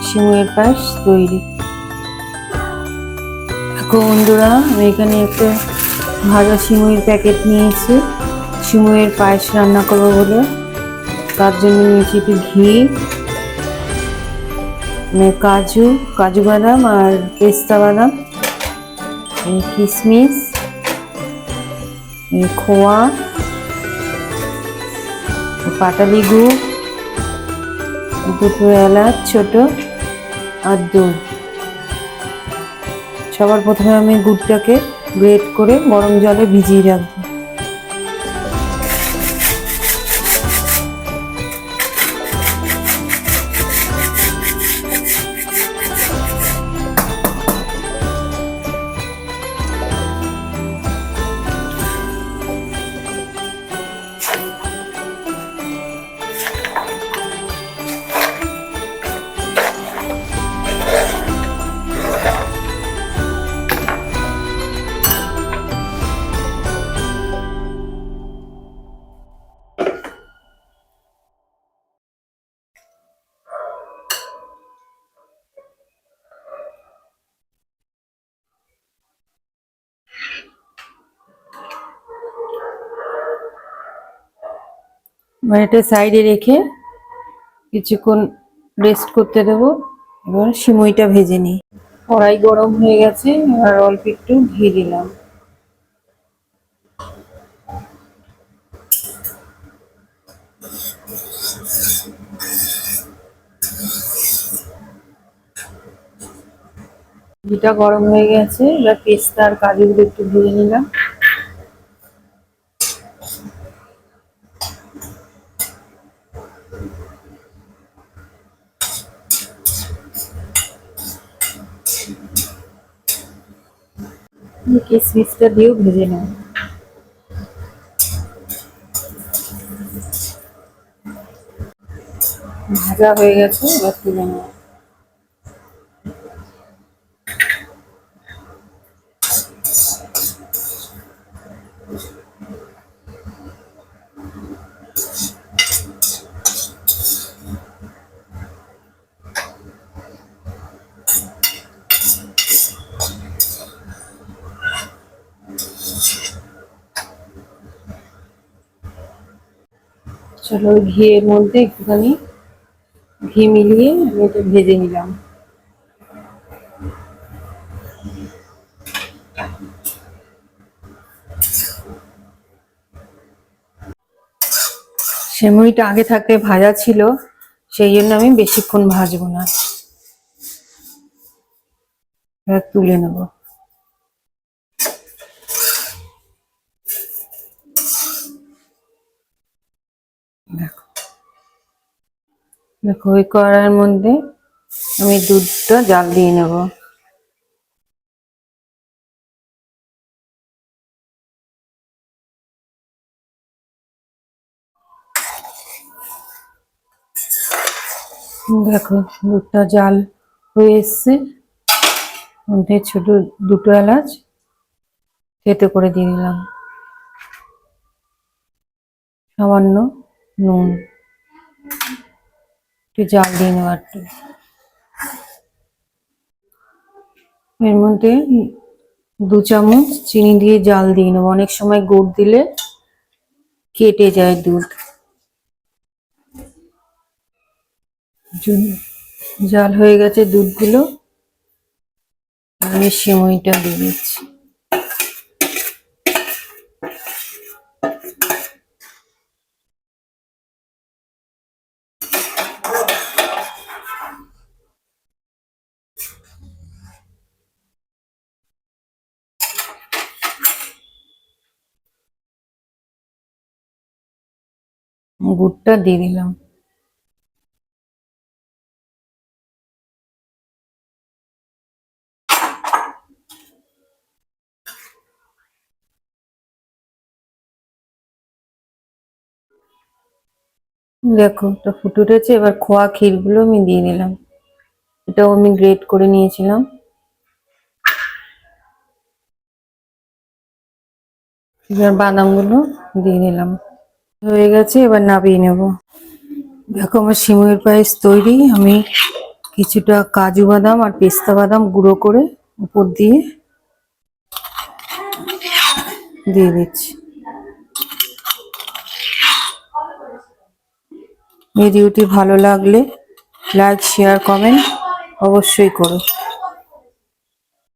সিমুইয়ের পায়েস তৈরি। দেখো বন্ধুরা, আমি এখানে একটা ভাজা সিমুইয়ের প্যাকেট নিয়েছি সিমুইয়ের পায়েস রান্না করবো বলে। তার জন্য নিয়েছি একটু ঘি, কাজু কাজু বাদাম আর পেস্তা বাদাম, কিশমিশ, খোয়া, পাটালি গুড়, দুটো এলাচ ছোট, আর দুধ। সবার প্রথমে আমি গুড়টাকে গ্রেট করে গরম জলে ভিজিয়ে রাখবো। এবার এটা সাইডে রেখে কিছুক্ষণ রেস্ট করতে দেবো। এবার সিমুইটা ভেজে নিই। কড়াই গরম হয়ে গেছে, আর অল্প একটু ঘি দিলাম। ঘিটা গরম হয়ে গেছে, এবার পেস্তা আর কাজুগুলো একটু ভেজে নিলাম। কিশমিশটা দিয়েও ভেজে নেব। ভাজা হয়ে গেছে, এবার তুলে নেব। চলো, ঘিয়ের মধ্যে একটুখানি ঘি মিলিয়ে আমি এটা ভেজে নিলাম। সেমুইটা আগে থাকতে ভাজা ছিল, সেই জন্য আমি বেশিক্ষণ ভাজবো না। এবার তুলে নেব। দেখো দেখো, ওই কড়াইয়ের মধ্যে আমি দুধটা জাল দিয়ে নেব। দেখো দুধটা জাল হয়ে এসছে। মধ্যে ছোট দুটো এলাচ থেতো করে দিয়ে দিলাম, সামান্য নুন, একটু জাল দিয়ে নেওয়া। একটু এর মধ্যে 2 চামচ চিনি দিয়ে জাল দিয়ে নেবো। অনেক সময় গুড় দিলে কেটে যায় দুধ। জাল হয়ে গেছে দুধগুলো, আমি সিমুইটা দিয়ে দিচ্ছি। গুড়টা দিয়ে দিলাম। দেখো এটা ফুটে উঠেছে, এবার খোয়া ক্ষীরগুলো আমি দিয়ে দিলাম। এটাও আমি গ্রেট করে নিয়েছিলাম। এবার বাদামগুলো দিয়ে দিলাম। হয়ে গেছে, এবার নামিয়ে নেব। দেখো আমার সিমইয়ের পায়েস তৈরি। আমি কিছুটা কাজু বাদাম আর পেস্তা বাদাম গুঁড়ো করে উপর দিয়ে দিচ্ছি। ভিডিওটি ভালো লাগলে লাইক শেয়ার কমেন্ট অবশ্যই করো।